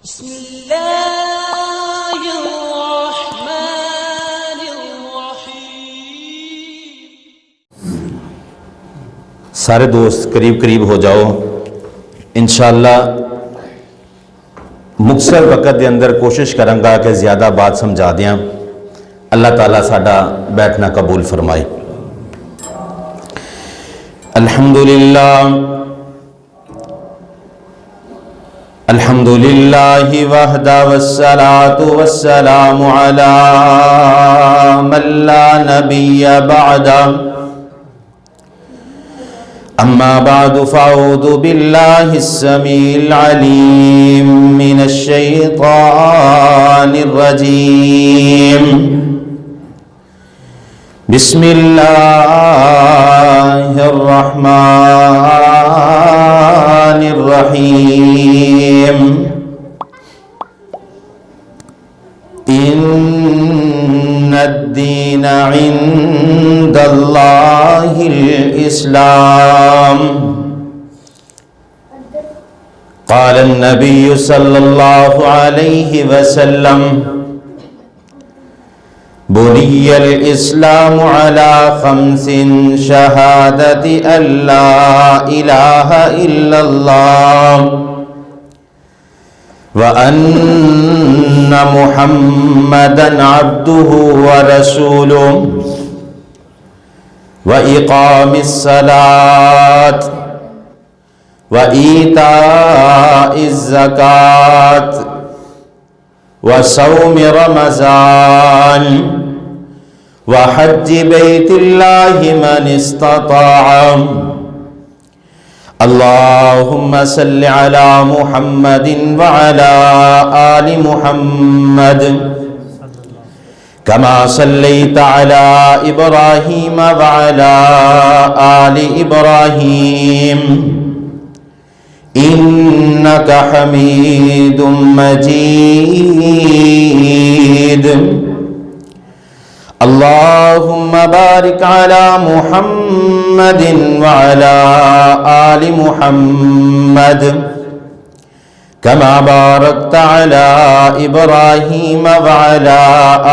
بسم اللہ الرحمن الرحیم۔ سارے دوست قریب قریب ہو جاؤ، انشاءاللہ مختصر وقت دے اندر کوشش کروں گا کہ زیادہ بات سمجھا دیاں۔ اللہ تعالیٰ ساڈا بیٹھنا قبول فرمائے۔ الحمدللہ الحمدللہ وحدہ والصلاة والسلام علی من لا نبی بعدہ، اما بعد فاعوذ باللہ السمیع العلیم من الشیطان الرجیم۔ بسم اللہ الرحمن الرحیم۔ ان الدین عند اللہ الاسلام۔ قال النبی صلی اللہ علیہ وسلم: بني الإسلام على 5: شهادة أن لا إله إلا الله وأن محمدًا عبده ورسوله وإقام الصلاة وإيتاء الزكاة وصوم رمضان وحج بيت الله من استطاع۔ اللهم صل على محمد وعلى آل محمد كما صليت على إبراهيم وعلى آل إبراهيم إنك حميد مجيد۔ اللهم بارك على محمد وعلى آل محمد كما باركت على إبراهيم وعلى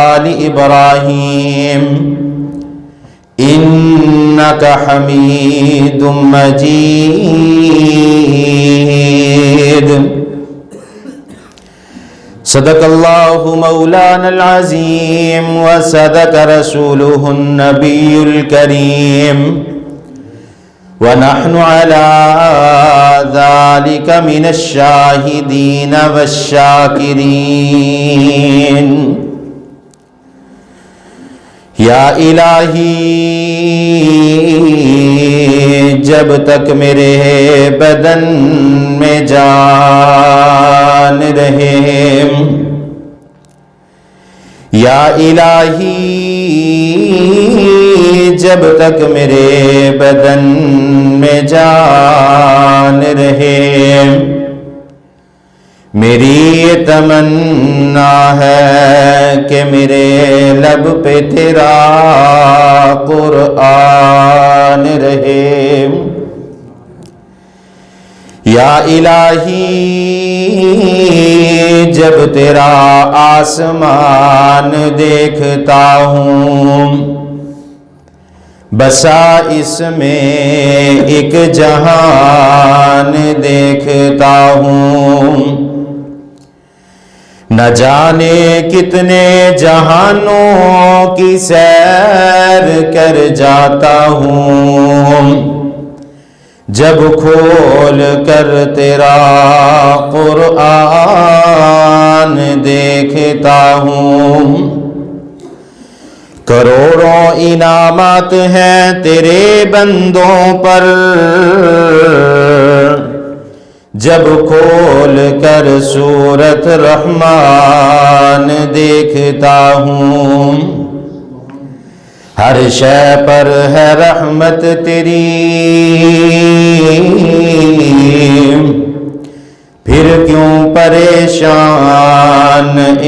آل إبراهيم إنك حميد مجيد۔ صدق اللہ مولانا العظیم وصدق رسولہ النبی الکریم ونحن على ذلك من الشاہدین والشاکرین۔ یا الہی، جب تک میرے بدن میں جان رہے، یا الہی، جب تک میرے بدن میں جان رہے، میری یہ تمنا ہے کہ میرے لب پہ تیرا قرآن رہے۔ یا الہی، جب تیرا آسمان دیکھتا ہوں، بسا اس میں ایک جہان دیکھتا ہوں، نہ جانے کتنے جہانوں کی سیر کر جاتا ہوں، جب کھول کر تیرا قرآن دیکھتا ہوں۔ کروڑوں انعامات ہیں تیرے بندوں پر، جب کھول کر سورت رحمان دیکھتا ہوں، ہر شے پر ہے رحمت تیری، پھر کیوں پریشان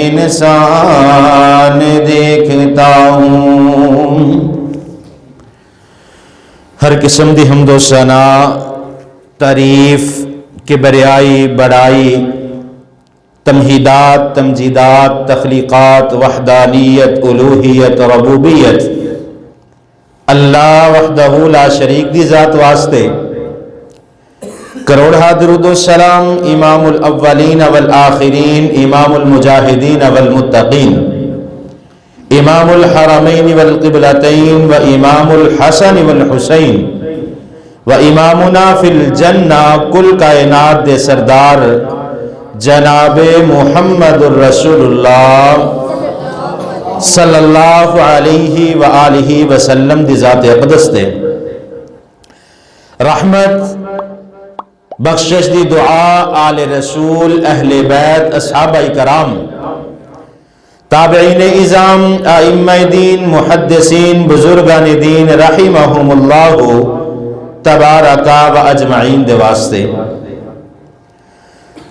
انسان دیکھتا ہوں۔ ہر قسم دی حمد و ثنا، تعریف، کبریائی، بڑائی، تمہیدات، تمجیدات، تخلیقات، وحدانیت، الوہیت، ربوبیت اللہ وحدہ لا شریک دی ذات واسطے کروڑا درود و سلام امام الاولین والآخرین، امام المجاہدین والمتقین، امام الحرمین والقبلتین و امام الحسن والحسین و امامنا فی الجنہ کل کائنات دے سردار جناب محمد الرسول اللہ صلی اللہ علیہ وآلہ وسلم دی ذات اقدس دے رحمت بخشش دی دعا آل رسول، اہل بیت، اصحابہ کرام، تابعین اعظام، ائمہ دین، محدثین، بزرگان دین رحمہم اللہ تبارکا و اجمعین دے واسطے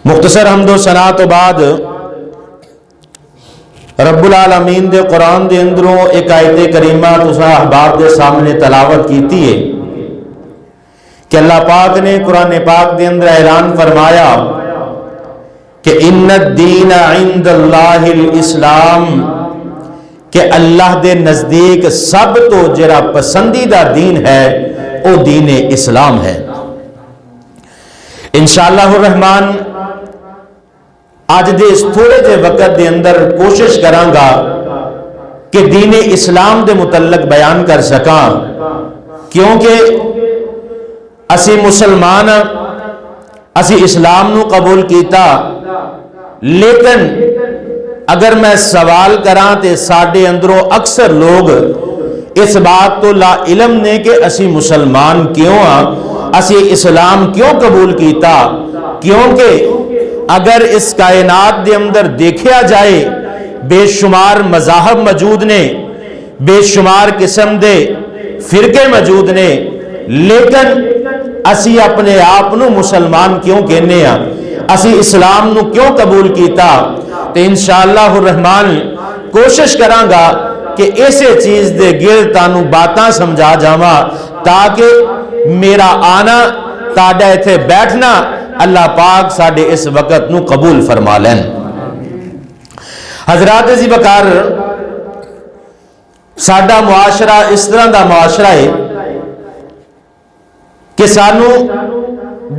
مختصر حمد و ثنا تو بعد رب العالمین دے قرآن دے اندروں ایک آیت کریمہ تساں احباب دے سامنے تلاوت کیتی ہے کہ اللہ پاک نے قرآن پاک دے اندر اعلان فرمایا کہ ان الدین عند اللہ الاسلام، کہ اللہ دے نزدیک سب تو جڑا پسندیدہ دین ہے وہ دین اسلام ہے۔ انشاءاللہ الرحمن آج دے اس تھوڑے دے وقت دے اندر کوشش کرانگا کہ دین اسلام دے متعلق بیان کر سکاں، کیونکہ اسی مسلمان اسی اسلام نو قبول کیتا، لیکن اگر میں سوال کراں تے ساڈے اندروں اکثر لوگ اس بات تو لا علم نے کہ اسی مسلمان کیوں ہاں، اسی اسلام کیوں قبول کیتا، کیونکہ اگر اس کائنات دے اندر دیکھیا جائے بے شمار مذاہب موجود نے، بے شمار قسم دے فرقے موجود نے، لیکن اسی اپنے آپ نو مسلمان کیوں کہنے ہیں، اسی اسلام نو کیوں قبول کیتا؟ تو انشاءاللہ الرحمن کوشش کرانگا کہ ایسے چیز دے گر تانوں باتاں سمجھا جاواں تاکہ میرا آنا تاڈا ایتھے بیٹھنا اللہ پاک ساڈے اس وقت نو قبول فرما لین۔ حضرات عزیز بکار، ساڈا معاشرہ اس طرح دا معاشرہ ہے کہ سانو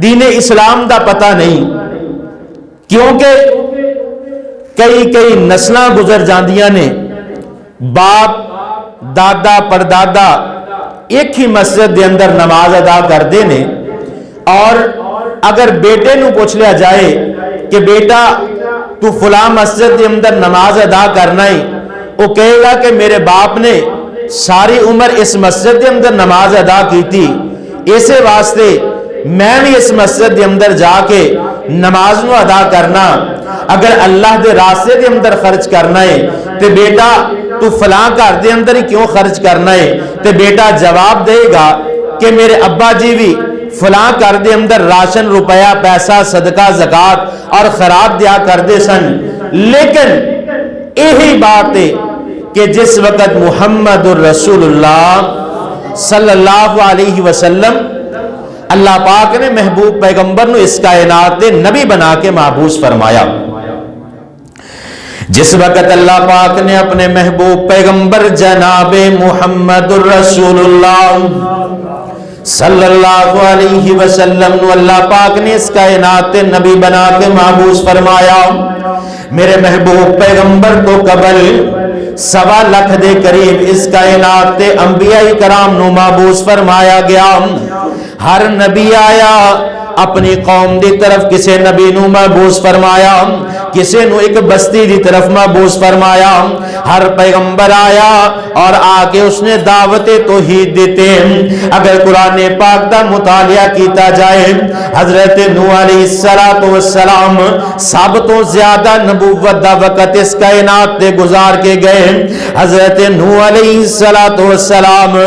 دین اسلام دا پتہ نہیں، کیونکہ کئی نسلاں گزر جاندیاں نے، باپ دادا پردادا ایک ہی مسجد دے اندر نماز ادا کردے نے، اور اگر بیٹے نو پوچھ لیا جائے کہ بیٹا تو فلاں مسجد دے اندر نماز ادا کرنا ہے، وہ کہے گا کہ میرے باپ نے ساری عمر اس مسجد دے اندر نماز ادا کی تھی، اسے واسطے میں بھی اس مسجد دے اندر جا کے نماز نو ادا کرنا، اگر اللہ دے راستے دے اندر خرچ کرنا ہے تے بیٹا تو فلاں گھر دے اندر ہی کیوں خرچ کرنا ہے؟ تے بیٹا جواب دے گا کہ میرے ابا جی بھی فلاں گھر دے اندر راشن، روپیہ، پیسہ، صدقہ، زکات اور خیرات دیا کردے سن، لیکن یہی بات ہے کہ جس وقت محمد الرسول اللہ صلی اللہ علیہ وسلم اللہ پاک نے محبوب پیغمبر نو اس کائنات دے نبی بنا کے محبوس فرمایا، جس وقت اللہ پاک نے اپنے محبوب پیغمبر جناب محمد الرسول اللہ صلی اللہ علیہ وسلم نو اللہ پاک نے اس کائنات دے نبی بنا کے محبوس فرمایا، میرے محبوب پیغمبر تو قبل 1.25 لاکھ دے قریب اس کائنات تے انبیاء کرام نو محبوس فرمایا گیا۔ ہر نبی آیا اپنی قوم دی طرف کسے نبی نو محبوس فرمایا، کسے نو ایک بستی دی طرف محبوس فرمایا، ہر پیغمبر آیا اور آکے اس نے دعوت توحید دیتے۔ اگر قرآن پاک دا مطالعہ کیتا جائے، حضرت نوح علیہ السلام سب تو زیادہ نبوت دا وقت اس کائنات دے گزار کے گئے۔ حضرت نوح علیہ السلام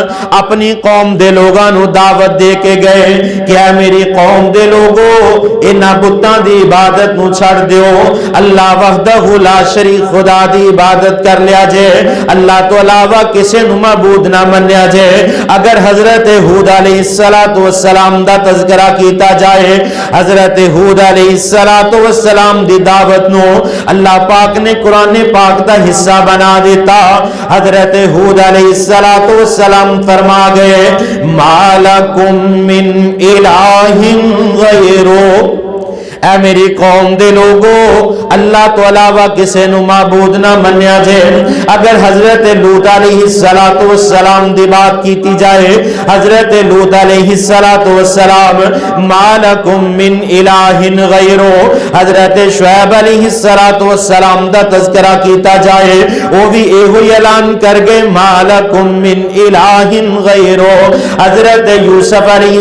اپنی قوم دے لوگاں نو دعوت دے کے گئے کہ اے میری قوم دے دے لوگو انہاں بتاں دی عبادت نو چھڑ دیو اللہ وحدہ لا شریک خدا دی عبادت کر لیا جے اللہ تو علاوہ کسے نو معبود نہ منیا جے اگر حضرت ہود علیہ السلام دا تذکرہ کیتا جائے حضرت ہود علیہ السلام دی دعوت نو اللہ پاک نے قرآن پاک دا حصہ بنا دیتا حضرت ہود علیہ السلام فرما گئے ما لکم من الہ غیرو اے میری قوم دے لوگو اللہ تو علاوہ کسے نو معبود نہ منیا جے اگر حضرت لوط علیہ السلام دی بات کیتی جائے حضرت لوط علیہ السلام ما لکم من الہ غیرو حضرت شعیب علیہ السلام دا تذکرہ کیتا جائے وہ بھی ایہی اعلان کر گئے ما لکم من الہ غیرو حضرت یوسف علیہ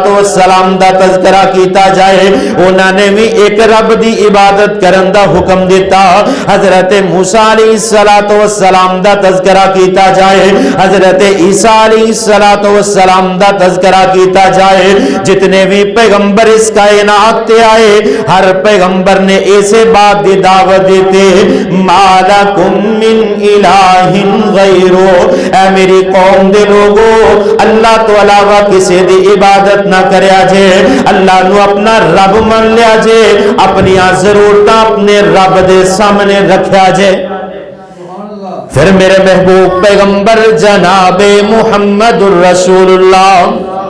السلام دا تذکرہ کیتا جائے انہوں نے بھی ایک رب دی عبادت کرن دا حکم دیتا حضرت موسیٰ علیہ السلام دا تذکرہ کیتا جائے حضرت عیسیٰ علیہ السلام دا تذکرہ کیتا جائے جتنے بھی پیغمبر اس کائنات تے آئے ہر پیغمبر نے ایسے بات دی دعوت دیتے ما لکم من الہ غیرو اے میری قوم دے لوگو اللہ تو علاوہ کسی دی عبادت نہ کریا جے اللہ نو اپنا رب من لیا جے اپنی ضرورت اپنے رب دے سامنے رکھیا جے پھر میرے محبوب پیغمبر جناب محمد الرسول اللہ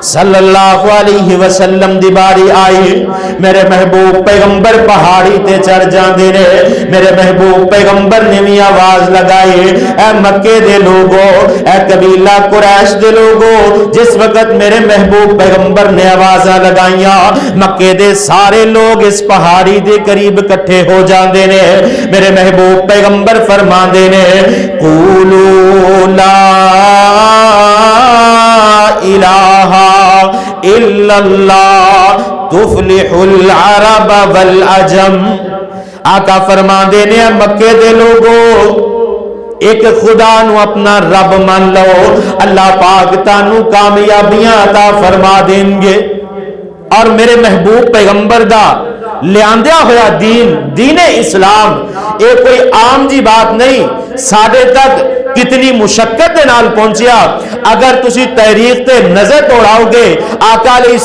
صلی اللہ علیہ وسلم دی باری آئی میرے محبوب پیغمبر پہاڑی تے چڑھ جاندے نے میرے محبوب پیغمبر نے بھی آواز لگائی اے مکے دے لوگو اے قبیلہ قریش دے لوگو جس وقت میرے محبوب پیغمبر نے آوازاں لگائیاں مکے دے سارے لوگ اس پہاڑی دے قریب کٹھے ہو جاندے نے میرے محبوب پیغمبر فرماندے نے قولوا لا الہ الا اللہ تفلح العرب والعجم آقا فرما دینے مکے دے لوگو ایک خدا نو اپنا رب مان لو اللہ پاک تانو کامیابیاں عطا فرما دیں گے اور میرے محبوب پیغمبر دا لیاندیا ہوا دین اسلام ایک کوئی عام جی بات نہیں ساڑھے تک کتنی مشقت دے نال پہنچیا اگر تسی تاریخ تے نظر توڑاؤ گے آقا علیہ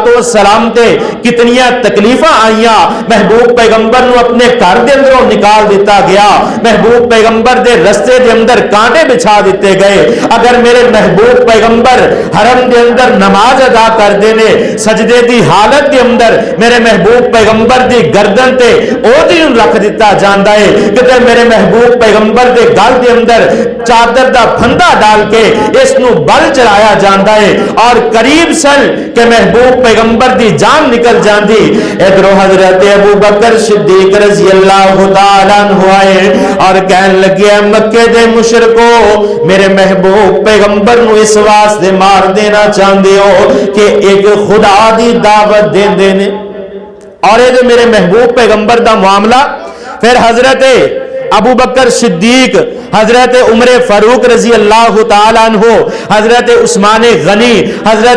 السلام تے کتنیاں تکلیفاں آئیاں محبوب پیغمبر نو اپنے گھر دے اندروں نکال دیتا گیا محبوب پیغمبر دے رستے دے اندر کانٹے بچھا دیتے گئے اگر میرے محبوب پیغمبر حرم دے اندر نماز ادا کر دینے سجدے دی حالت دے اندر میرے محبوب پیغمبر دی گردن تے اوڑی رکھ دیتا جاندا ہے کہ میرے محبوب پیغمبر دے گل دے اندر چادر دا پھندا ڈال کے اس نو بل چلایا جاندا ہے اور قریب سن کہ محبوب پیغمبر دی جان نکل جاندی ادھروں حضرت ابو بکر صدیق رضی اللہ تعالیٰ عنہ آئے اور کہن لگے مکے دے مشرکو میرے محبوب پیغمبر نو اس واسطے مار دینا چاہندے ہو کہ ایک خدا دی دعوت دین دینے اور یہ میرے محبوب پیغمبر دا معاملہ پھر حضرت ابو بکر صدیق حضرت عمر فاروق رضی اللہ تعالیٰ عنہ حضرت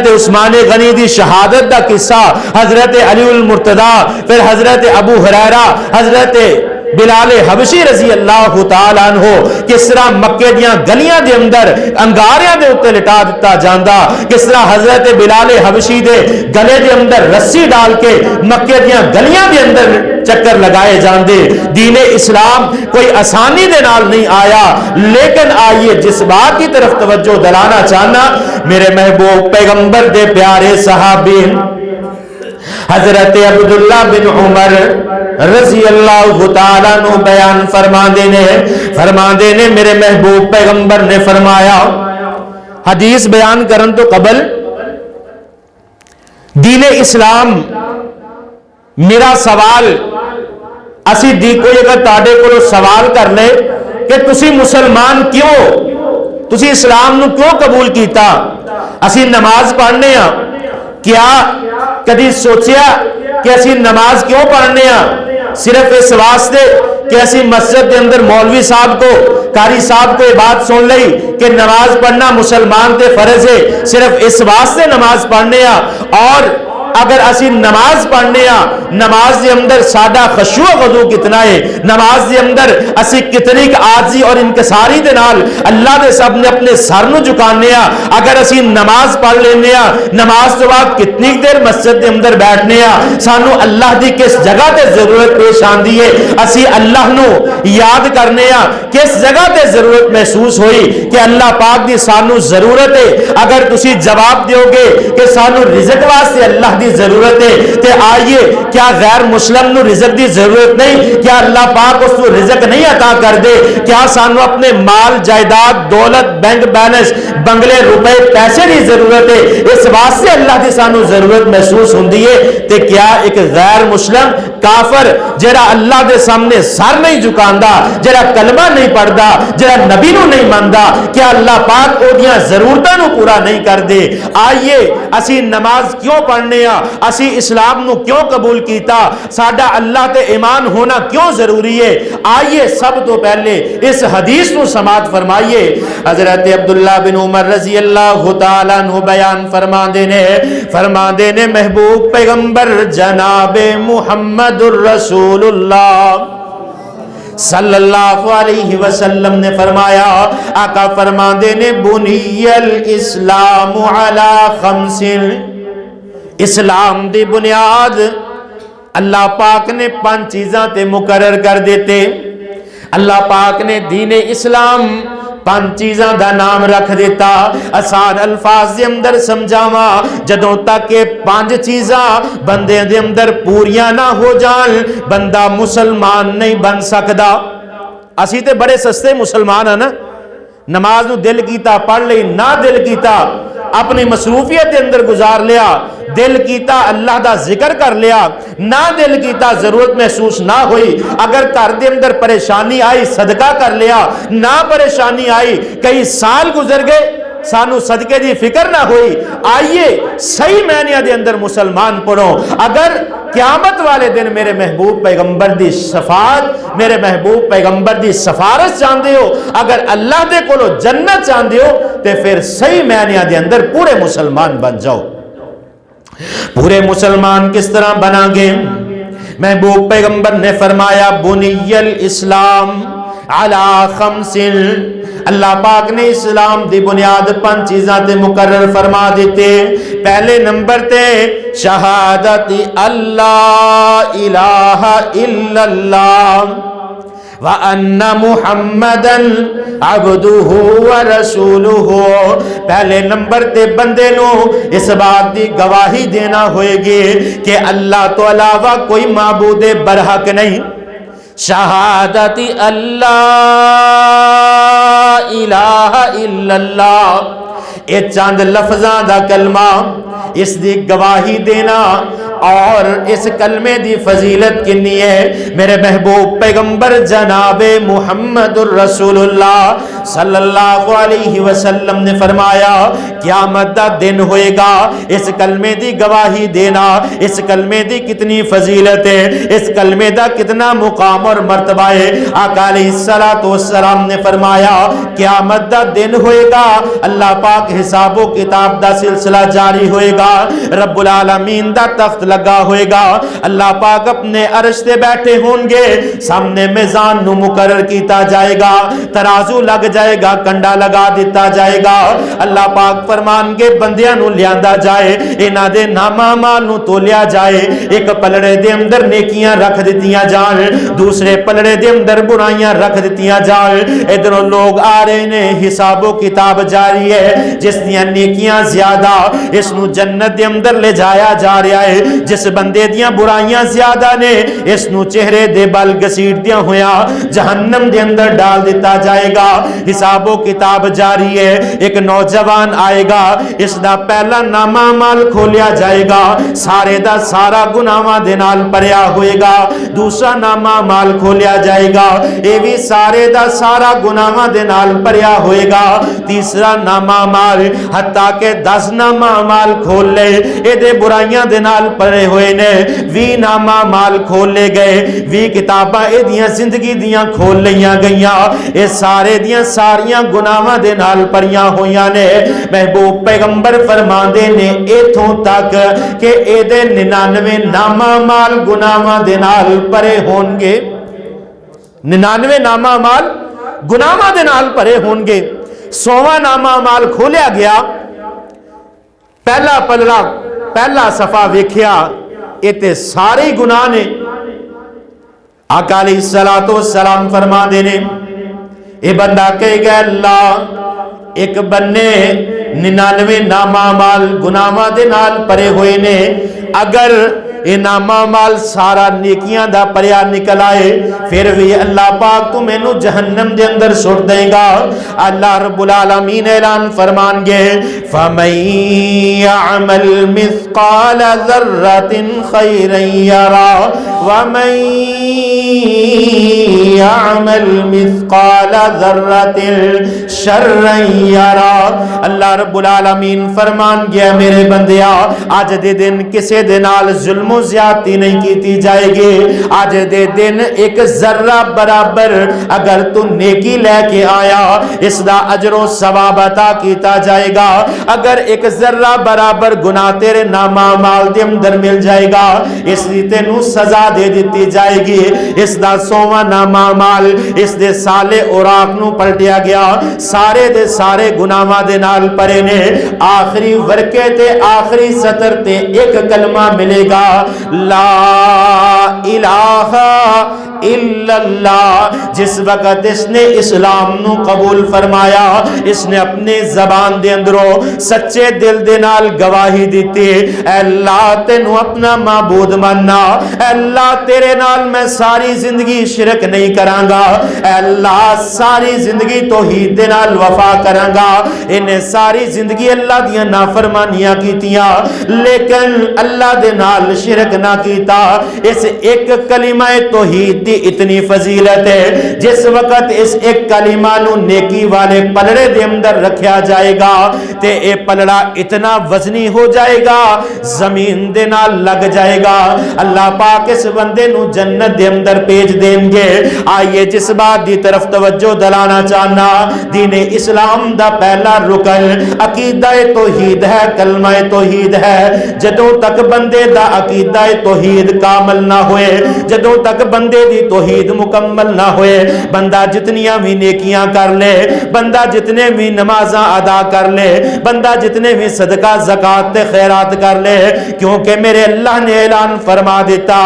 عثمان غنی دی شہادت دا قصہ حضرت علی المرتضی پھر حضرت ابو ہریرہ حضرت بلال حبشی رضی اللہ تعالیٰ عنہ کس طرح مکے دیاں گلیاں دے اندر انگاریاں دے اوتے لٹا دیتا جاندا کس طرح حضرت بلال حبشی دے گلے دے اندر رسی ڈال کے مکے دیاں گلیاں دے اندر چکر لگائے جاندے دین اسلام کوئی آسانی دے نال نہیں آیا لیکن آئیے جس بات کی طرف توجہ دلانا چاہنا میرے محبوب پیغمبر دے پیارے صحابی حضرت عبداللہ بن عمر رضی اللہ تعالیٰ عنہ بیان فرما دینے میرے محبوب پیغمبر نے فرمایا حدیث بیان کرن تو قبل دین اسلام میرا سوال اسی دی کوئی اگر تاڑے کو سوال کر لے کہ تسی مسلمان کیوں تسی اسلام نو کیوں قبول کیتا اسی نماز پڑھنے ہیں کیا کدی سوچیا کہ اسی نماز کیوں پڑھنے ہیں صرف اس واسطے کہ اسی مسجد کے اندر مولوی صاحب کو قاری صاحب کو یہ بات سن لئی کہ نماز پڑھنا مسلمان تے فرض ہے صرف اس واسطے نماز پڑھنے ہیں اور اگر اسی نماز پڑھنے نماز دے اندر ساڈا خشوع و خضوع کتنا ہے، نماز دے اندر اسی کتنی عاجزی اور انکساری دے نال اللہ دے سامنے اپنے سر نو جھکانے اگر اسی نماز پڑھ لینے نماز تو بعد کتنی دیر مسجد دے اندر بیٹھنے سانو اللہ دی کس جگہ تے ضرورت پیش آندی ہے، اسی اللہ نو یاد کرنے کس جگہ تے ضرورت محسوس ہوئی کہ اللہ پاک دی سانو ضرورت ہے، اگر تسی جواب دیو گے کہ سانو رزق واسطے اللہ دی ضرورت ہے تے آئیے کیا غیر مسلم نو رزق دی ضرورت نہیں؟ کیا اللہ پاک اس کو رزق نہیں عطا کر دے؟ کیا سانو اپنے مال جائیداد دولت بینک بیلنس بنگلے روپے پیسے دی ضرورت ہے، اس واسطے اللہ دی سانو ضرورت محسوس ہوندی ہے؟ تے کیا ایک غیر مسلم کافر جڑا اللہ دے سامنے سر نہیں جھکاندا، جڑا کلمہ نہیں پڑھدا، جڑا نبی نو نہیں مندا، کیا اللہ پاک اودیاں ضرورتاں نو پورا نہیں کر دے؟ آئیے اسی نماز کیوں پڑھنے اسی اسلام نو کیوں قبول کیتا، ساڈا اللہ تے ایمان ہونا کیوں ضروری ہے؟ آئیے سب تو پہلے اس حدیث نو سماعت فرمائیے۔ حضرت عبداللہ بن عمر رضی اللہ تعالیٰ عنہ بیان فرما دینے محبوب پیغمبر جناب محمد الرسول اللہ صلی اللہ علیہ وسلم نے فرمایا، آقا فرما دینے بنی الاسلام علی خمس، اسلام دی بنیاد اللہ پاک نے 5 چیزاں تے مقرر کر دیتے۔ اللہ پاک نے دین اسلام 5 چیزاں دا نام رکھ دیتا۔ آسان الفاظ دے اندر سمجھاواں، جدوں تک کہ 5 چیزاں بندے دے اندر پوریاں نہ ہو جان بندہ مسلمان نہیں بن سکدا۔ اسی تے بڑے سستے مسلمان ہیں نا، نماز نو دل کیتا پڑھ لئی، نہ دل کیتا اپنی مصروفیت دے اندر گزار لیا، دل کیتا اللہ دا ذکر کر لیا، نہ دل کیتا ضرورت محسوس نہ ہوئی، اگر گھر دے اندر پریشانی آئی صدقہ کر لیا، نہ پریشانی آئی کئی سال گزر گئے سانو صدقے دی فکر نہ ہوئی، آئیے صحیح معنی دے اندر مسلمان پڑھو۔ اگر قیامت والے دن میرے محبوب پیغمبر دی شفاعت، میرے محبوب پیغمبر دی سفارش چاہندے ہو، اگر اللہ دے کولو جنت چاہندے ہو تے پھر صحیح معنی دے اندر پورے مسلمان بن جاؤ۔ پورے مسلمان کس طرح بنا گے؟ محبوب پیغمبر نے فرمایا بنی الاسلام علی خمس، اللہ پاک نے اسلام دی بنیاد 5 چیزاں تے مقرر فرما دیتے۔ پہلے نمبر تے شہادت اللہ الہ الا اللہ وَأَنَّ مُحَمَّدًا عَبْدُهُ وَرَسُولُهُ، پہلے نمبر تے بندے نو اس بات دی گواہی دینا ہوئے گی کہ اللہ تو علاوہ کوئی معبود برحق نہیں۔ شہادت اللہ الہ الا اللہ، اے چاند لفظاں دا کلمہ، اس دی گواہی دینا اور اس کلمے دی فضیلت کنی ہے۔ میرے محبوب پیغمبر جناب محمد الرسول اللہ صلی اللہ علیہ وسلم نے فرمایا قیامت دا دن ہوئے گا، اس کلمے دی گواہی دینا، اس کلمے دی کتنی فضیلت ہے، اس کلمے دا کتنا مقام اور مرتبہ ہے۔ آقا علیہ السلام نے فرمایا قیامت دا دن ہوئے گا، اللہ پاک حساب و کتاب دا سلسلہ جاری ہوئے گا، رب العالمین دا تخت لگا ہوئے گا، اللہ پاک اپنے عرش تے بیٹھے ہوں گے، سامنے میزان نو مقرر کیتا جائے گا، ترازو لگ جائے گا، کنڈا لگا دیتا جائے گا، اللہ پاک فرمان کے بندیاں نو لیاندا جائے، انہاں دے نامہ مال نو تولیا جائے، ایک پلڑے دے اندر نیکیاں رکھ دیتیاں جان، دوسرے پلڑے دے اندر برائیاں رکھ دیتیاں جان، ادھروں لوگ آ رہے نے، حساب و کتاب جاری ہے، جس دیاں نیکیاں زیادہ اس نو جنت دے اندر لے جایا جا رہا ہے، جس بندے دیاں برائیاں زیادہ نے اس نو چہرے دے بل گسیٹ دیاں ہویا جہنم دے اندر ڈال دیتا جائے گا۔ حساب و کتاب جاری ہے، ایک نوجوان آئے گا، اس دا پہلا نامہ مال کھولیا جائے گا، سارے دا سارا گناہاں دے نال بھریا ہوئے گا، دوسرا نامہ مال کھولیا جائے گا، اے بھی سارے دا سارا گناہاں دے نال بھریا ہوئے گا، تیسرا نامہ مال حتیٰ کہ 10 نامہ مال کھول لے اے دے برائیاں دے نال پر پڑے ہوئے نے 20 نامہ مال کھول لے گئے 20 کتاباں ایدیاں زندگی دیاں کھول لیاں گئیاں اے سارے دیاں ساریاں گناہاں دے نال پریاں ہویاں نے محبوب پیغمبر فرماندے نے ایتھوں تک کہ اے دے 99 نامہ مال گناہاں دے نال پرے ہون گے 99 نامہ مال گناہاں دے نال پرے ہون گے 100واں نامہ مال کھولیا گیا پہلا پلڑا پہلا صفحہ ویکھیا اتے سارے گناہ نے آقا علیہ السلام فرما دینے اے بندہ کہے گا اللہ ایک بننے 99 نامہ مال گناہاں دے نال پرے ہوئے نے اگر اے نامہ مال سارا نیکیاں دا پریا نکل آئے پھر بھی اللہ پاک تو میں نو جہنم دے اندر سٹ دیں گا اللہ رب العالمین اعلان فرمان گے فَمَن يَعْمَلْ مِثْقَالَ ذَرَّةٍ خَيْرًا يَرَهُ وَمَن يَعْمَلْ مِثْقَالَ ذَرَّةٍ شَرًّا يَرَهُ اللہ رب العالمین فرمان گیا میرے بندیا آج دے دن کسے دے نال ظلم و زیادتی نہیں کیتی جائے گی آج دے دن ایک ذرہ برابر اگر تو نیکی لے کے آیا اس دا اجر و ثواب عطا کیتا جائے گا اگر ایک ذرہ برابر گناہ تیرے نامہ مال دے اندر مل جائے گا اس دی تینوں سزا دے دیتی جائے گی اس دا 100واں نامہ مال اس دے سالے اوراق نو پلٹیا گیا سارے دے سارے گناہاں دے نال پرے نے آخری ورکے تے آخری سطر تے ایک کلمہ ملے گا لا الہ الا اللہ جس وقت اس نے اسلام نو قبول فرمایا اس نے اپنے زبان دے اندروں سچے دل دے نال گواہی دیتی اے اللہ تینو اپنا معبود ماننا اے اللہ تیرے نال میں ساری زندگی شرک نہیں کرانگا اے اللہ ساری زندگی توحید دے نال وفا کرانگا انہیں ساری زندگی اللہ دیاں نافرمانیاں کیتیاں لیکن اللہ دے نال شرک نہ کیتا اس ایک کلمہ توحید دی اتنی فضیلت ہے جس وقت اس ایک کلمہ نو نیکی والے پلڑے دے اندر رکھیا جائے گا تے اے پلڑا اتنا وزنی ہو جائے گا زمین دے نال لگ جائے گا اللہ پاک اس بندے نو جنت دے اندر پیج دیں گے آئیے جس بات دی طرف توجہ دلانا چاہنا دین اسلام دا پہلا رکن عقیدہ توحید ہے کلمہ توحید ہے جدوں تک بندے دا عقیدہ توحید کامل نہ ہوئے جدوں تک بندے دی توحید مکمل نہ ہوئے بندہ جتنیاں بھی نیکیاں کر لے بندہ جتنے بھی نمازاں ادا کر لے بندہ جتنے بھی صدقہ زکات تے خیرات کر لے کیونکہ میرے اللہ نے اعلان فرما دیتا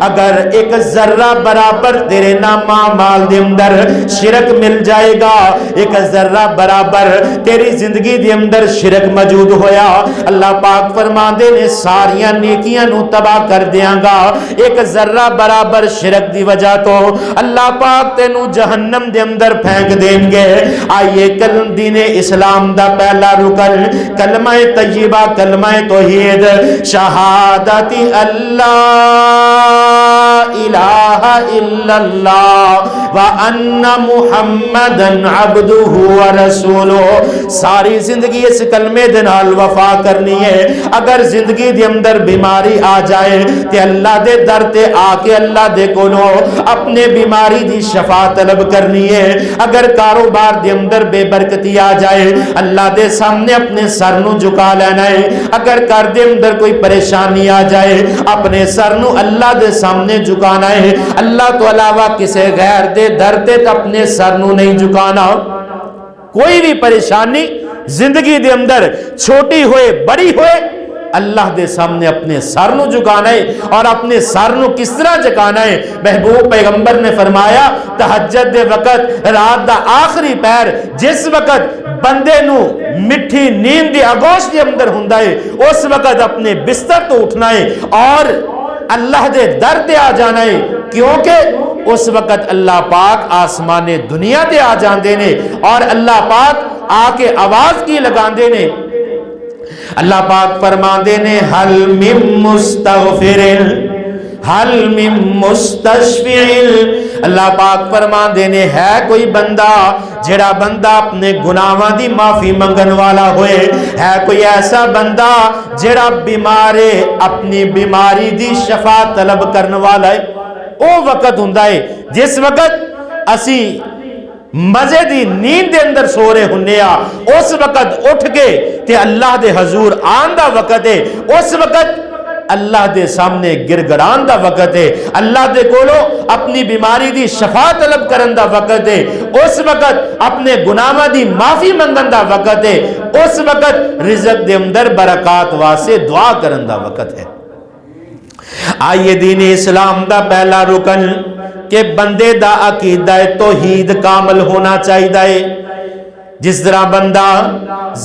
اگر ایک ذرہ برابر تیرے نامہ مال دے اندر شرک مل جائے گا ایک ذرہ برابر تیری زندگی دے اندر شرک موجود ہویا اللہ پاک فرما دے نے ساریاں نیکیاں نو تباہ کر دیاں گا ایک ذرہ برابر شرک دی وجہ تو اللہ پاک تینو جہنم دے اندر پھینک دیں گے آئیے کلم دین اسلام دا پہلا رکن کلمہ طیبہ کلمہ توحید شہادت اللہ الہ الا اللہ وان محمدا عبدہ ورسولہ ساری زندگی اس کلمے دے نال وفا کرنی ہے اگر زندگی دے اندر بیماری آ جائے تے اللہ دے در تے آ کے اللہ دے کولو اپنے بیماری دی شفا طلب کرنی ہے اگر کاروبار دے اندر بے برکتی آ جائے اللہ دے سامنے اپنے سر نو جھکا لینا ہے اگر کار دے اندر کوئی پریشانی آ جائے اپنے سر نو اللہ دے سامنے جھکانا ہے اللہ تو علاوہ کسے غیر دے در تے اپنے سر نو نہیں جھکانا کوئی بھی پریشانی زندگی دے اندر چھوٹی ہوئے بڑی ہوئے اللہ دے سامنے اپنے سر نو جھکانا ہے اور اپنے سر نو کس طرح جھکانا ہے محبوب پیغمبر نے فرمایا تہجد دے وقت رات دا آخری پیر جس وقت بندے نو مٹھی نیند دی آغوش دے اندر ہوندا ہے اس وقت اپنے بستر تو اٹھنا ہے اور اللہ دے در تے آ جانا ہے کیونکہ اس وقت اللہ پاک آسمان دنیا تے آ جاندے نے اور اللہ پاک آ کے آواز کی لگاندے نے اللہ پاک فرماندے نے حل من مستغفر حل من مستشفع اللہ پاک فرماندے نے ہے کوئی بندہ جڑا بندہ اپنے گناہاں دی معافی منگن والا ہوئے، ہے کوئی ایسا بندہ جڑا بیمارے اپنی بیماری دی شفا طلب کرنے والا ہے۔ او وقت ہوندا ہے جس وقت اسی مزے دی نیند دے اندر سو رہے ہونے اس وقت اٹھ کے تے اللہ دے حضور آن دا وقت ہے، اس وقت اللہ دے سامنے گرگران دا وقت ہے، اللہ دے کولو اپنی بیماری دی شفا طلب کرن دا وقت ہے، اس وقت اپنے گناہاں دی معافی منگن دا وقت ہے، اس وقت رزق دے اندر برکات واسطے دعا کرن دا وقت ہے۔ آئیے دین اسلام دا پہلا رکن کہ بندے دا عقیدہ توحید کامل ہونا چاہیے۔ جس طرح بندہ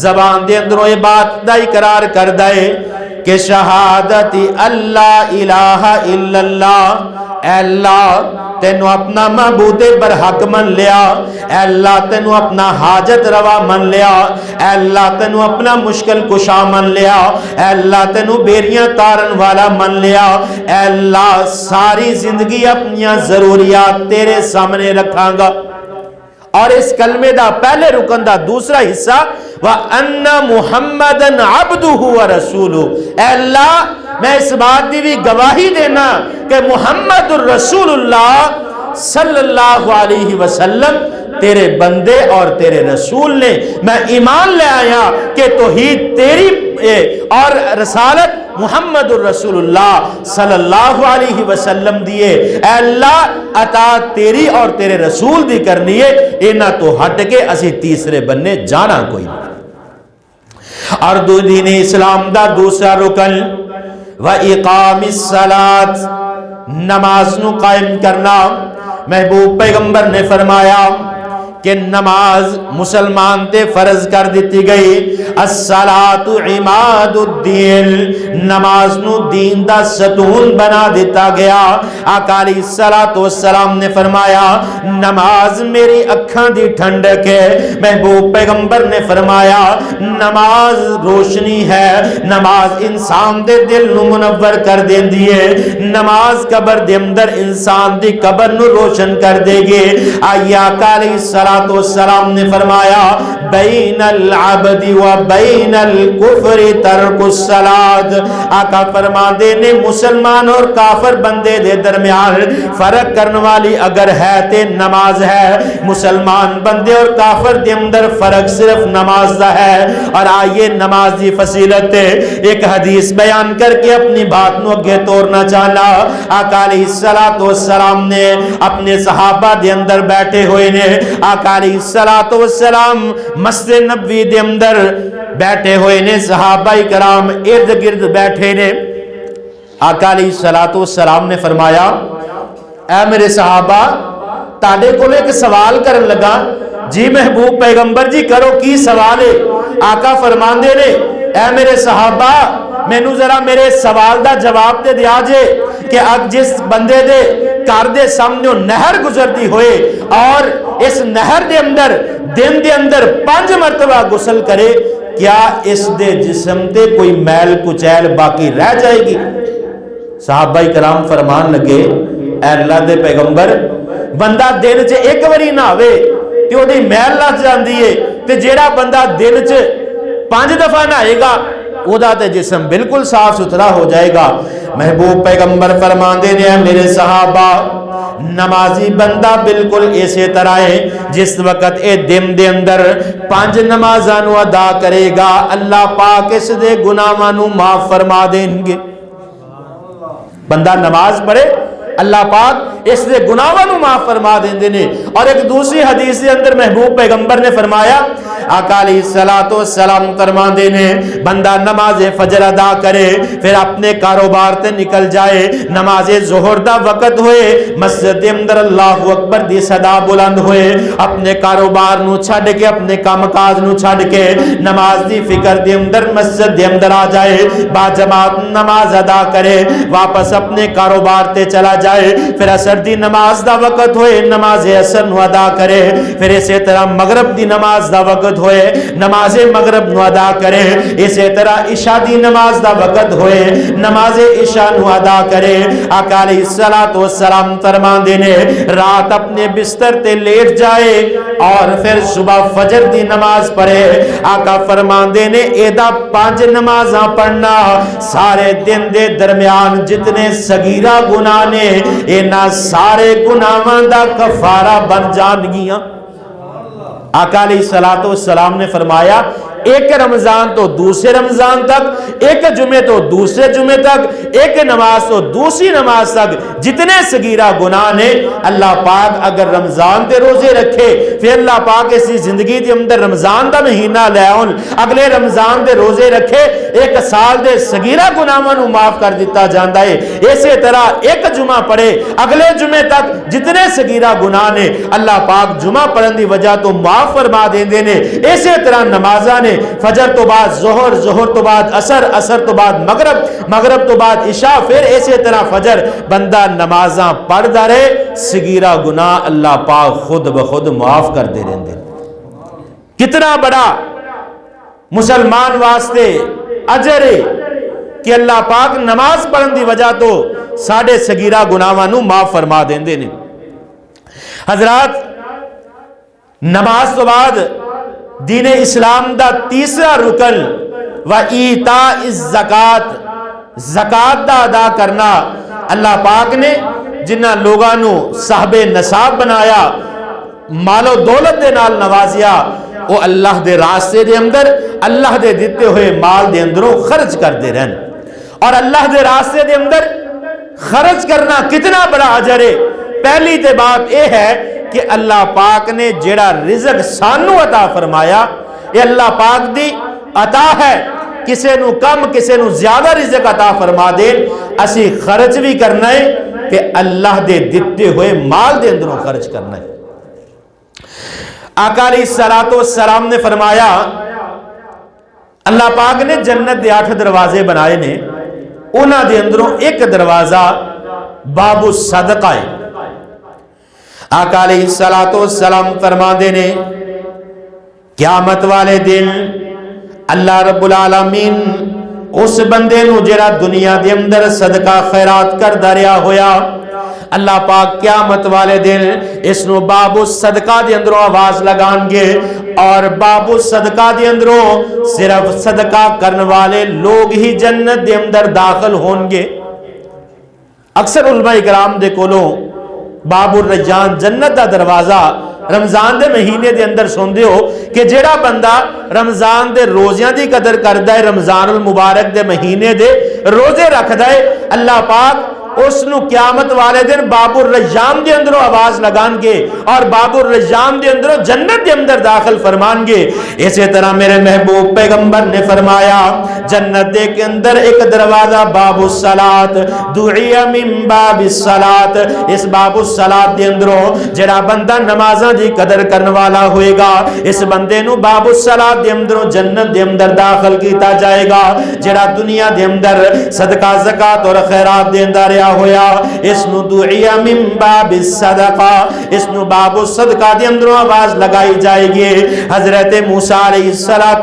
زبان دے اندروں یہ بات دا اقرار کر دائے کہ شہادت اللہ الہ الا اللہ، اے اللہ تینوں اپنا معبود برحق من لیا، اے اللہ تینوں اپنا حاجت روا من لیا، اے اللہ تینوں اپنا مشکل کشا من لیا، اے اللہ تینوں بیریاں تارن والا من لیا، اے اللہ ساری زندگی اپنی ضروریات تیرے سامنے رکھاں گا۔ اور اس کلمے دا پہلے رکن دا دوسرا حصہ وَأَنَّ مُحَمَّدًا عَبْدُهُ وَرَسُولُهُ، اے اللہ میں اس بات دی بھی گواہی دینا کہ محمد الرسول اللہ صلی اللہ علیہ وسلم تیرے بندے اور تیرے رسول نے، میں ایمان لے آیا کہ توحید تیری اور رسالت محمد الرسول اللہ صلی اللہ علیہ وسلم دیے، اے اللہ اطاعت تیری اور تیرے رسول دی کرنی ہے، اینا تو ہٹ کے اسی تیسرے بننے جانا کوئی نہیں۔ اور دین اسلام دا دوسرا رکن وَإِقَامِ الصَّلَاةِ، نماز نو قائم کرنا۔ محبوب پیغمبر نے فرمایا کہ نماز مسلمان تے فرض کر دیتی گئی، الصلاۃ عماد الدین، نماز نو دین دا ستون بنا دیتا گیا۔ آقا علیہ الصلوۃ والسلام نے فرمایا نماز میری اکھاں دی ٹھنڈک ہے۔ محبوب پیغمبر نے فرمایا نماز روشنی ہے، نماز انسان دے دل نو منور کر دیندی ہے، نماز قبر دے اندر انسان دی قبر نو روشن کر دے گی۔ آئیے آقا علیہ السلام نے فرمایا بین العبد و بین الکفر ترک الصلاۃ، آقا فرما دے نے مسلمان اور کافر بندے دے درمیان فرق کرنے والی اگر ہے تے نماز ہے، مسلمان بندے اور کافر دے اندر فرق صرف نماز دا ہے۔ اور آئیے نماز دی فضیلت ایک حدیث بیان کر کے اپنی بات نو اگے توڑنا چاہنا۔ آقا علیہ السلام نے اپنے صحابہ دے اندر بیٹھے ہوئے نے، آقا علیہ السلام مسجد نبوی دے اندر بیٹھے ہوئے نے، صحابہ کرام ارد گرد بیٹھے نے۔ آقا علیہ السلام نے فرمایا اے میرے صحابہ تاڑے کو ایک سوال کرن لگا۔ جی محبوب پیغمبر جی کرو کی سوال ہے؟ آقا فرماندے نے اے میرے صحابہ مینوں ذرا میرے سوال دا جواب دے دیا جے کہ اب جس بندے دے گھر دے سامنے نہر گزرتی ہوئے اور اس نہر دے اندر دن دے اندر 5 مرتبہ غسل کرے، کیا اس دے جسم تے کوئی میل کچیل باقی رہ جائے گی؟ صحابہ کرام فرمان لگے اے اللہ دے پیغمبر بندہ دن چ ایک واری نہ ہوئے تے او دی میل لگ جاندی ہے، تے جیڑا بندہ دن چ 5 دفعہ نہائے گا او دا تے جسم بالکل صاف ستھرا ہو جائے گا۔ محبوب پیغمبر فرماندے نے میرے صحابہ نمازی بندہ بالکل اسی طرح ہے جس وقت اے دن دے اندر 5 نمازاں نو ادا کرے گا اللہ پاک اس دے گناہاں نو معاف فرما دیں گے۔ بندہ نماز پڑھے اللہ پاک اس دے گناہاں نو معاف فرما دیندے نے۔ اور ایک دوسری حدیث دے اندر محبوب پیغمبر نے فرمایا آقا علیہ السلام فرماندے نے بندہ نماز فجر ادا کرے پھر اپنے کاروبار تے نکل جائے، نماز ظہر دا وقت ہوئے مسجد دے اندر اللہ اکبر دی صدا بلند ہوئے، اپنے کاروبار نو چھڈ کے اپنے کام کاج نو چھڈ کے نماز دی فکر دے اندر مسجد دے اندر آ جائے، با جماعت نماز ادا کرے، واپس اپنے کاروبار تے چلا جائے، پھر اثر دی نماز دا وقت ہوئے نماز عصر نو ادا کرے، پھر اسی طرح مغرب دی نماز دا وقت ہوئے نماز مغرب نو ادا کرے، اسی طرح عشاء دی نماز دا وقت ہوئے نماز عشاء نو ادا کرے۔ آقا علیہ السلام فرماندے نے رات اپنے بستر تے لیٹ جائے اور پھر صبح فجر دی نماز پڑھے۔ آقا فرماندے نے ایدہ 5 نمازاں پڑھنا سارے دن دے درمیان جتنے صغیرہ گناہ نے اینا سارے گناہاں دا کفارہ بن جان گیاں۔ آقا علیہ السلام نے فرمایا ایک رمضان تو دوسرے رمضان تک، ایک جمعے تو دوسرے جمعے تک، ایک نماز تو دوسری نماز تک جتنے صغیرہ گناہ نے اللہ پاک اگر رمضان دے روزے رکھے پھر اللہ پاک اسی زندگی دے اندر رمضان دا مہینہ لے آن اگلے رمضان دے روزے رکھے 1 سال دے صغیرہ گناہاں نو معاف کر دیتا جاندا ہے۔ اسی طرح ایک جمعہ پڑھے اگلے جمعے تک جتنے صغیرہ گناہ نے اللہ پاک جمعہ پڑھن دی وجہ تو معاف فرما دیندے نے۔ اسی طرح نمازاں نے فجر تو بعد ظہر، ظہر تو بعد عصر، عصر تو بعد مغرب، مغرب تو بعد عشاء، پھر اسی طرح فجر بندہ نمازاں پڑھدا رہے صغیرہ گناہ اللہ پاک خود بخود معاف کر دے رہندے۔ کتنا بڑا مسلمان واسطے اجر ہے کہ اللہ پاک نماز پڑھن دی وجہ تو ساڑھے صغیرہ گناہاں نو معاف فرما دیندے نے۔ حضرات نماز تو بعد دین اسلام دا تیسرا رکن و ایتاء الزکات، زکات دا ادا کرنا۔ اللہ پاک نے جنہ لوگاں نو صاحب نصاب بنایا مال و دولت دے نال نوازیا وہ اللہ دے راستے دے اندر اللہ دے دیتے ہوئے مال دے اندروں خرچ کر دے رہن۔ اور اللہ دے راستے دے اندر خرچ کرنا کتنا بڑا اجر ہے۔ پہلی تے بات یہ ہے کہ اللہ پاک نے جڑا رزق سانو عطا فرمایا یہ اللہ پاک دی عطا ہے، کسے نو کم کسے نو زیادہ رزق عطا فرما دے، اسی خرچ بھی کرنا ہے کہ اللہ دے دیتے ہوئے مال دے اندروں خرچ کرنا ہے۔ آقا علیہ السلام نے فرمایا اللہ پاک نے جنت دے 8 دروازے بنائے نے، انہاں دے اندروں ایک دروازہ باب الصدقہ ہے۔ آقا علیہ السلام فرما دینے قیامت والے دن اللہ رب العالمین اس بندے نو جڑا دنیا دے اندر صدقہ خیرات کر دریا ہویا اللہ پاک قیامت والے دن اس نو باب الصدقہ دے اندروں آواز لگان گے اور باب الصدقہ دے اندروں صرف صدقہ کرنے والے لوگ ہی جنت دے اندر داخل ہون گے۔ اکثر علماء اکرام دے کولوں باب الرجان جنت دا دروازہ رمضان دے مہینے دے اندر سندے ہو کہ جڑا بندہ رمضان دے روزیاں دی قدر کردا ہے، رمضان المبارک دے مہینے دے روزے رکھدا ہے، اللہ پاک اس نو قیامت والے دن باب الرجان دے اندروں آواز لگان گے اور باب الرجان دے اندروں جنت دے اندر داخل فرمان گے۔ اسی طرح میرے محبوب پیغمبر نے فرمایا جنت دے کے اندر ایک دروازہ باب الصلاۃ دعی من باب الصلاۃ، اس باب الصلاۃ دے اندروں جڑا بندہ نمازاں دی قدر کرنے والا ہوئے گا اس بندے نو باب الصلاۃ دے اندروں جنت دے اندر داخل کیتا جائے گا۔ جڑا دنیا دے اندر صدقہ زکات اور خیرات دیندا رہیا ہویا اس نو دعی من باب الصدقہ، اس نو باب الصدقہ دے اندروں آواز لگائی جائے گی۔ حضرت موسیٰ علیہ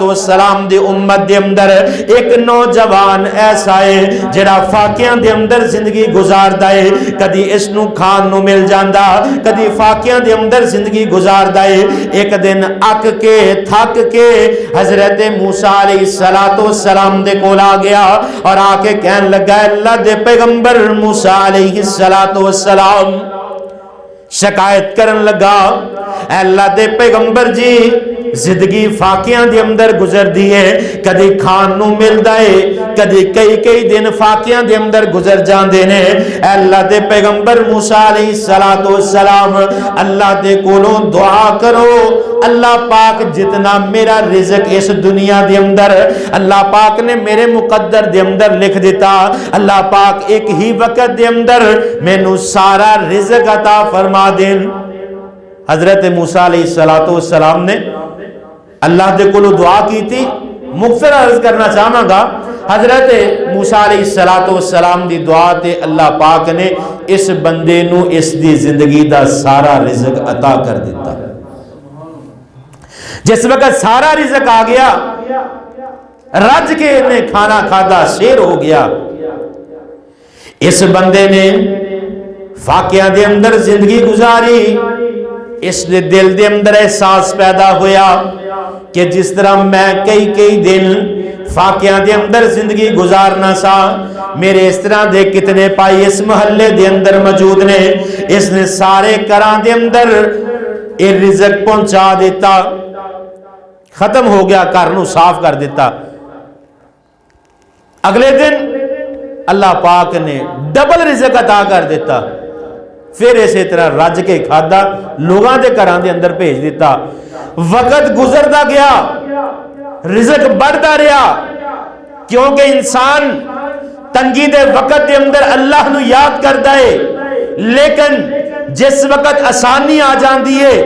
السلام دے امت دے اندر ایک نوجوان ایسا ہے جڑا فاقیاں دے اندر زندگی گزاردا ہے، کدی اس نو کھان نو مل جاندا کدی فاقیاں دے اندر زندگی گزاردا ہے۔ ایک دن اک کے تھک کے حضرت موسیٰ علیہ السلام دے کول آ گیا اور آ کے کہن لگا اللہ دے پیغمبر موسیٰ علیہ السلام شکایت کرن لگا اے اللہ دے پیغمبر جی زندگی فاقیاں دے اندر گزر دیئے، کدی کھان نو مل دائے کدی کئی دن فاقیاں دے اندر گزر جان دینے۔ اے اللہ دے پیغمبر موسیٰ علیہ السلام اللہ دے کولوں دعا کرو اللہ پاک جتنا میرا رزق اس دنیا دے اندر اللہ پاک نے میرے مقدر دے اندر لکھ دیتا، اللہ پاک ایک ہی وقت دے اندر میں نو سارا رزق عطا فرما دین۔ حضرت موسیٰ علیہ السلام نے اللہ دے کولو دعا کی تھی، مختصر عرض کرنا چاہاں گا۔ حضرت موسیٰ موسیٰ علیہ السلام دی دعا تے اللہ پاک نے اس بندے نو اس دی زندگی دا سارا رزق عطا کر دیتا. جس وقت سارا رزق آ گیا, رج کے انہیں کھانا کھادا, شیر ہو گیا. اس بندے نے فاقیہ دے اندر زندگی گزاری. اس دے دل دے اندر احساس پیدا ہویا کہ جس طرح میں کئی دن فاقیہ دے اندر زندگی گزارنا سا, میرے اس طرح دے کتنے پائی اس محلے دے اندر موجود نے. اس نے سارے گھراں دے اندر یہ رزق پہنچا دیتا. ختم ہو گیا, گھر نو صاف کر دیتا. اگلے دن اللہ پاک نے ڈبل رزق عطا کر دیتا. پھر اسی طرح رج کے کھادا, لوگاں دے گھراں دے اندر بھیج دیتا. وقت گزرتا گیا, رزق بڑھتا رہا, کیونکہ انسان تنگی دے وقت دے اندر اللہ نو یاد کرتا ہے. لیکن جس وقت آسانی آ جاندی ہے,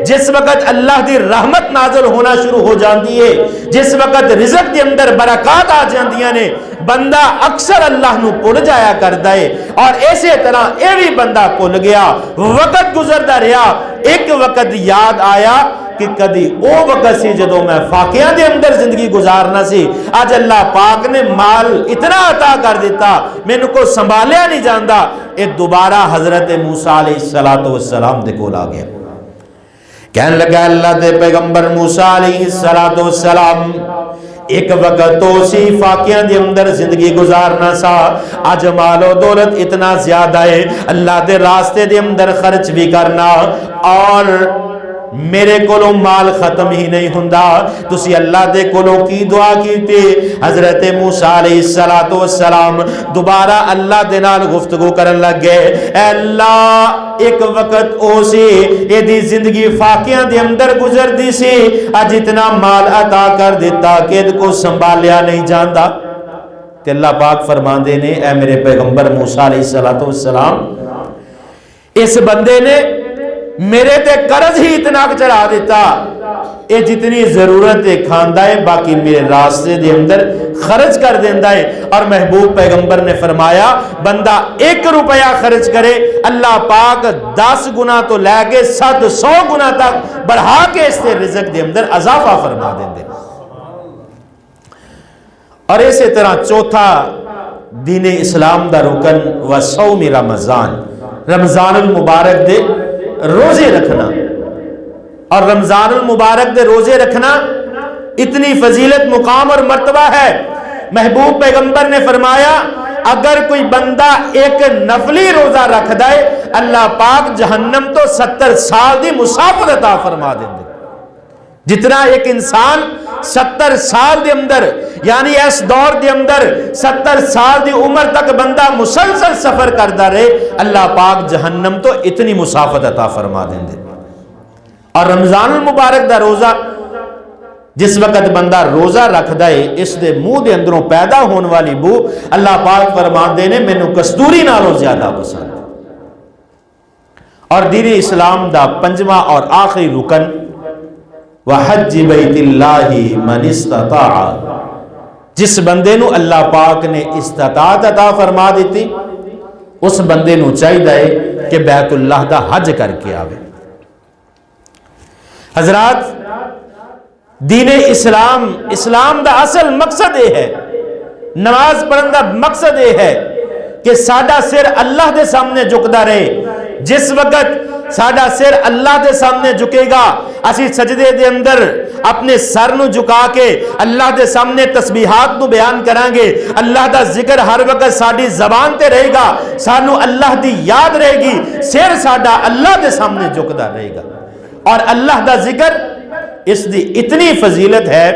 جس وقت اللہ دی رحمت نازل ہونا شروع ہو جاندی ہے, جس وقت رزق دے اندر برکات آ جاندیاں نے, بندہ اکثر اللہ نو بھول جایا کرتا ہے. اور اسی طرح یہ بھی بندہ بھول گیا. وقت گزرتا رہا, ایک وقت یاد آیا کہ کدی او وقت سی جدو میں فاقیہ دے اندر زندگی گزارنا سی. آج اللہ پاک نے مال اتنا عطا کر دیتا, میں نے کو سنبھالیا نہیں جاندا. یہ دوبارہ حضرت موسیٰ علیہ السلام دے کول آ گیا. کہنے لگا اللہ دے پیغمبر موسیٰ علیہ السلام, ایک وقت تو سی فاقیہ دے اندر زندگی گزارنا سا, آج مال و دولت اتنا زیادہ ہے, اللہ دے راستے دے اندر خرچ بھی کرنا, اور میرے کولوں مال ختم ہی نہیں ہوندا. تسی اللہ دے کولوں کی دعا کیتی. حضرت موسیٰ علیہ السلام دوبارہ اللہ دے نال گفتگو کرن لگ گئے. اے اللہ, ایک وقت او سی اے دی زندگی فاقیہ دے اندر گزر دی سی, اج اتنا مال عطا کر دیتا کہ ان کو سنبھالیا نہیں جاندا. تے اللہ پاک فرماندے نے, اے میرے پیغمبر موسیٰ علیہ السلام, اس بندے نے میرے تے قرض ہی اتنا چڑھا دیتا, اے جتنی ضرورت ہے کھاندا ہے, باقی میرے راستے دے اندر خرچ کر دیندا ہے. اور محبوب پیغمبر نے فرمایا, بندہ 1 روپیہ خرچ کرے, اللہ پاک 10 گنا تو لے کے 700 گنا تک بڑھا کے اس کے رزق دے اندر اضافہ فرما دیندے. اور اسی طرح چوتھا دین اسلام دا رکن و صوم رمضان, رمضان المبارک دے روزے رکھنا. اور رمضان المبارک دے روزے رکھنا اتنی فضیلت, مقام اور مرتبہ ہے. محبوب پیغمبر نے فرمایا, اگر کوئی بندہ ایک نفلی روزہ رکھ دے, اللہ پاک جہنم تو 70 سال دی مسافت عطا فرما دیں گے. جتنا ایک انسان 70 سال دے اندر, یعنی اس دور دے اندر 70 سال دی عمر تک بندہ مسلسل سفر کرتا رہے, اللہ پاک جہنم تو اتنی مسافت عطا فرما دیں گے. اور رمضان المبارک دا روزہ جس وقت بندہ روزہ رکھ دے, اس دے منہ دے اندروں پیدا ہونے والی بو اللہ پاک فرما دے نے مینوں کستوری نالوں زیادہ پسند. اور دین اسلام دا 5واں اور آخری رکن وحج بیت اللہ من استطاع, جس بندے نو اللہ پاک نے استطاعت عطا فرما دیتی, اس بندے نو چاہیے کہ بیت اللہ دا حج کر کے آوے. حضرات, دین اسلام دا اصل مقصد یہ ہے, نماز پڑھن دا مقصد یہ ہے کہ ساڈا سر اللہ دے سامنے جھکدا رہے. جس وقت ساڈا سر اللہ دے سامنے جھکے گا, اسی سجدے دے اندر اپنے سر نو جھکا کے اللہ دے سامنے تسبیحات نو بیان کران گے, اللہ دا ذکر ہر وقت ساڈی زبان تے رہے گا, سانو اللہ دی یاد رہے گی, سر ساڈا اللہ دے سامنے جھکدا رہے گا. اور اللہ دا ذکر اس دی اتنی فضیلت ہے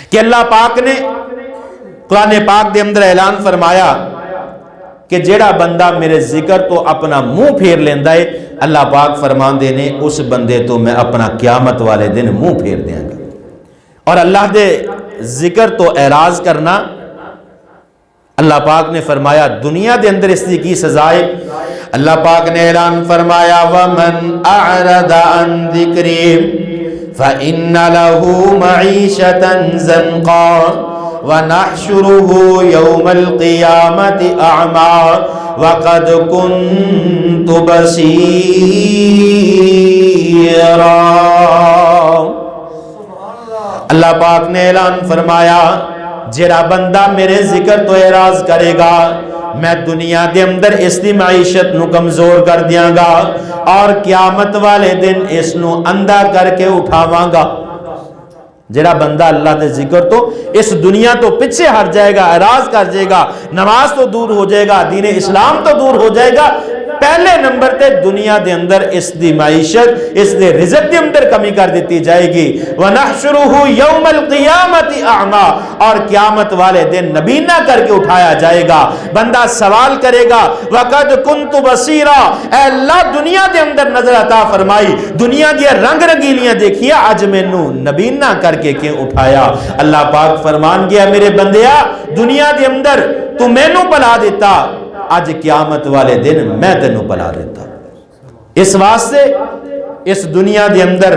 کہ اللہ پاک نے قرآن پاک دے اندر اعلان فرمایا کہ جیڑا بندہ میرے ذکر تو اپنا منہ پھیر لیندا ہے, اللہ پاک فرماندے نے اس بندے تو میں اپنا قیامت والے دن منہ پھیر دیاں گا. اور اللہ دے ذکر تو اعراض کرنا, اللہ پاک نے فرمایا دنیا دے اندر اس کی سزا ہے. اللہ پاک نے اعلان فرمایا وَمَنْ أَعْرَضَ عَنْ ذِكْرِي فَإِنَّ لَهُ مَعِيشَةً زَنْقًا وَنَحْشُرُهُ يَوْمَ الْقِيَامَةِ أَعْمَى وَقَدْ كُنْتُ بَصِيرًا۔ اللہ پاک نے اعلان فرمایا جڑا بندہ میرے ذکر تو اعراض کرے گا میں دنیا دے اندر اس دی معیشت نو کمزور کر دیاں گا اور قیامت والے دن اس نو اندھا کر کے اٹھاواں گا۔ جڑا بندہ اللہ دے ذکر تو اس دنیا تو پیچھے ہٹ جائے گا، اعراض کر جائے گا، نماز تو دور ہو جائے گا، دین اسلام تو دور ہو جائے گا، پہلے نمبر تے دنیا دے اندر اس دی معیشت اس دے رزق دے اندر کمی کر دیتی جائے گی۔ وَنَحْشُرُهُ يَوْمَ الْقِيَامَةِ أَعْمَى اور قیامت والے دن نبینا کر کے اٹھایا جائے گا۔ بندہ سوال کرے گا وَقَدْ كُنْتُ بَصِيرًا، اے اللہ دنیا دے اندر نظر عطا فرمائی، دنیا دی رنگ رنگیلیاں دیکھیا، اج مینوں نبینا کر کے کیوں اٹھایا؟ اللہ پاک فرمان گیا میرے بندیا دنیا دے اندر تو مینوں بلا دیتا، آج قیامت والے دن میں تینوں بلا دیتا۔ اس واسطے اس دنیا دے اندر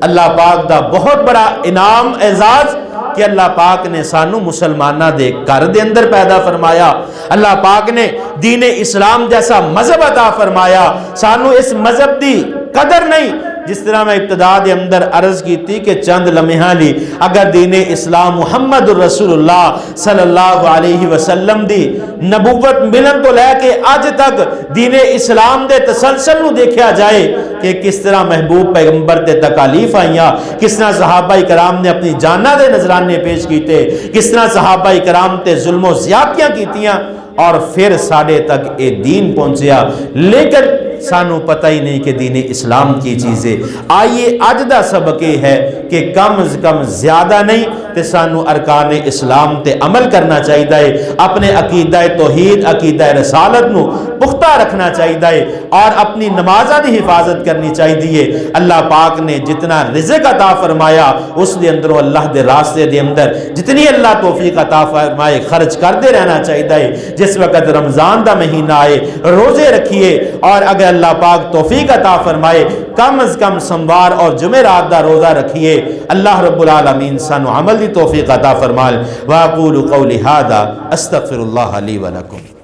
اللہ پاک دا بہت بڑا انعام اعزاز کہ اللہ پاک نے سانو مسلمانہ دے گھر دے اندر پیدا فرمایا، اللہ پاک نے دین اسلام جیسا مذہب عطا فرمایا، سانو اس مذہب دی قدر نہیں، جس طرح میں ابتدا دے اندر عرض کی تھی کہ چند لمحہ لی اگر دین اسلام محمد رسول اللہ صلی اللہ علیہ وسلم دی نبوت ملن تو لے کے آج تک دین اسلام دے تسلسل نو دیکھا جائے کہ کس طرح محبوب پیغمبر تے تکالیف آئیاں، کس طرح صحابہ کرام نے اپنی جانہ دے نذرانے پیش کیتے، کس طرح صحابہ کرام تے ظلم و زیادتیاں کیتیاں اور پھر ساڑھے تک اے دین پہنچیا، لیکن سانو پتہ ہی نہیں کہ دین اسلام کی چیزیں۔ آئیے آج دا سبق یہ ہے کہ کم از کم زیادہ نہیں تے سانو ارکان اسلام تے عمل کرنا چاہیے، اپنے عقیدہ توحید عقیدہ رسالت نو پختہ رکھنا چاہیے اور اپنی نمازہ دی حفاظت کرنی چاہیے۔ اللہ پاک نے جتنا رزق عطا فرمایا اس دے اندر اللہ دے راستے دے اندر جتنی اللہ توفیق عطا فرمائے خرچ کرتے رہنا چاہیے۔ جس وقت رمضان دا مہینہ آئے روزے رکھیے اور اگر اللہ پاک توفیق عطا فرمائے کم از کم سوموار اور جمعرات دا روزہ رکھیے۔ اللہ رب العالمین سانو عمل دی توفیق عطا فرمائے۔ وَأَقُولُ قَوْلِ هَذَا أَسْتَغْفِرُ اللَّهَ لِي وَلَكُمْ۔